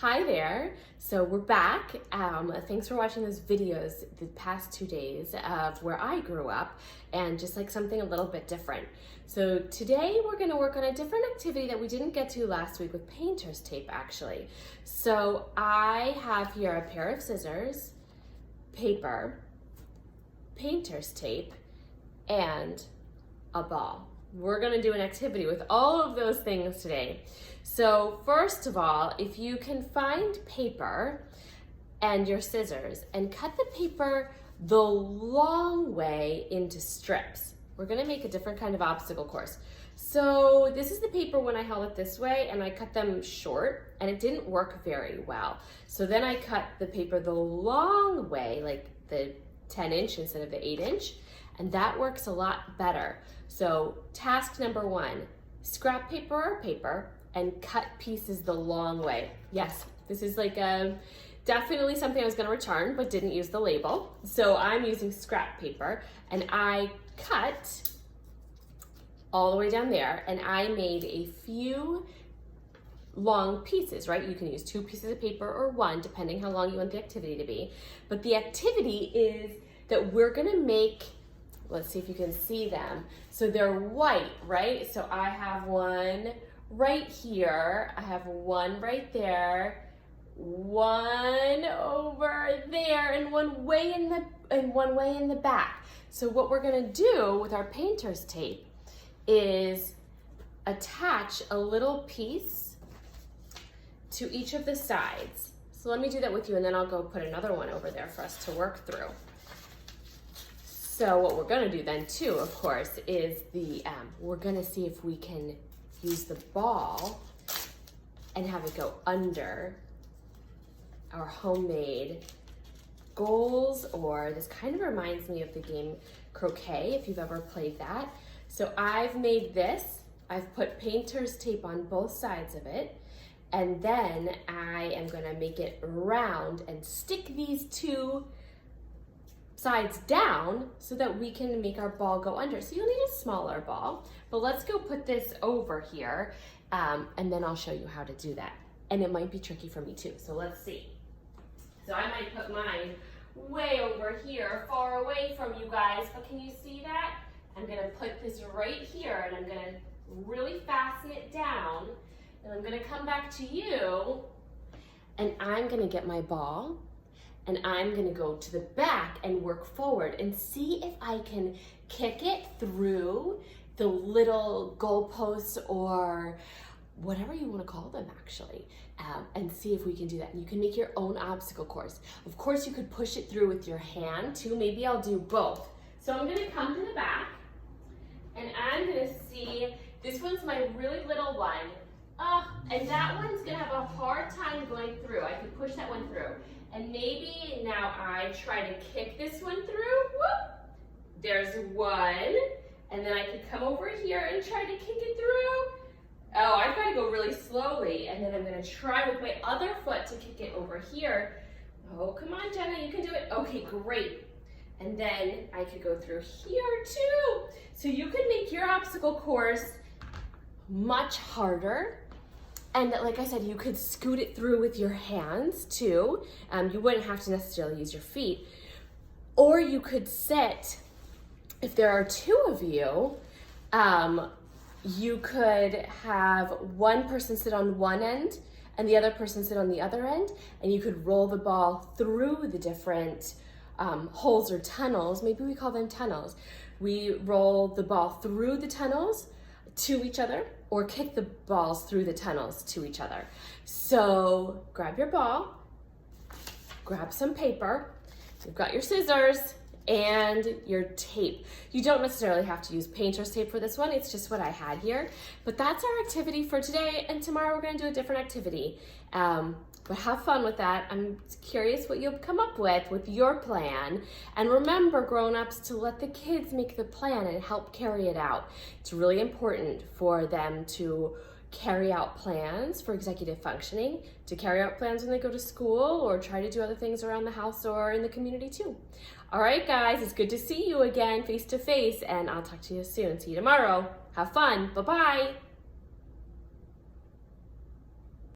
Hi there. So we're back. Thanks for watching those videos the past 2 days of where I grew up and just like something a little bit different. So today we're going to work on a different activity that we didn't get to last week with painter's tape actually. So I have here a pair of scissors, paper, painter's tape, and a ball. We're going to do an activity with all of those things today. So first of all, if you can find paper and your scissors and cut the paper the long way into strips. We're going to make a different kind of obstacle course. So this is the paper when I held it this way and I cut them short and it didn't work very well. So then I cut the paper the long way, like the 10-inch instead of the 8-inch, and that works a lot better. So task number 1, scrap paper or paper and cut pieces the long way. Yes, this is like definitely something I was gonna return but didn't use the label. So I'm using scrap paper and I cut all the way down there and I made a few long pieces, right? You can use 2 pieces of paper or 1, depending how long you want the activity to be. But the activity is that we're gonna make, let's see if you can see them. So they're white, right? So I have one right here, I have one right there, one over there, and one way in the back. So what we're gonna do with our painter's tape is attach a little piece to each of the sides. So let me do that with you and then I'll go put another one over there for us to work through. So what we're gonna do then too, of course, is we're gonna see if we can use the ball and have it go under our homemade goals, or this kind of reminds me of the game croquet, if you've ever played that. So I've made this, I've put painter's tape on both sides of it, and then I am gonna make it round and stick these 2 sides down so that we can make our ball go under. So you'll need a smaller ball, but let's go put this over here and then I'll show you how to do that. And it might be tricky for me too, so let's see. So I might put mine way over here, far away from you guys, but can you see that? I'm gonna put this right here and I'm gonna really fasten it down and I'm gonna come back to you and I'm gonna get my ball and I'm gonna go to the back and work forward and see if I can kick it through the little goalposts or whatever you wanna call them actually, and see if we can do that. And you can make your own obstacle course. Of course, you could push it through with your hand too. Maybe I'll do both. So I'm gonna come to the back and I'm gonna see, this one's my really little one. And that one's gonna have a hard time going through. I could push that one through. And maybe now I try to kick this one through. Whoop! There's one. And then I could come over here and try to kick it through. Oh, I've got to go really slowly. And then I'm going to try with my other foot to kick it over here. Oh, come on, Jenna, you can do it. Okay, great. And then I could go through here too. So you could make your obstacle course much harder. And like I said, you could scoot it through with your hands too. You wouldn't have to necessarily use your feet. Or you could sit, if there are 2 of you, you could have one person sit on one end and the other person sit on the other end, and you could roll the ball through the different holes or tunnels. Maybe we call them tunnels. We roll the ball through the tunnels to each other or kick the balls through the tunnels to each other. So grab your ball, grab some paper, you've got your scissors and your tape. You don't necessarily have to use painter's tape for this one, it's just what I had here. But that's our activity for today, and tomorrow we're gonna do a different activity. But have fun with that. I'm curious what you'll come up with your plan. And remember, grown-ups, to let the kids make the plan and help carry it out. It's really important for them to carry out plans for executive functioning, to carry out plans when they go to school, or try to do other things around the house or in the community too. All right, guys, it's good to see you again face to face, and I'll talk to you soon. See you tomorrow. Have fun. Bye-bye.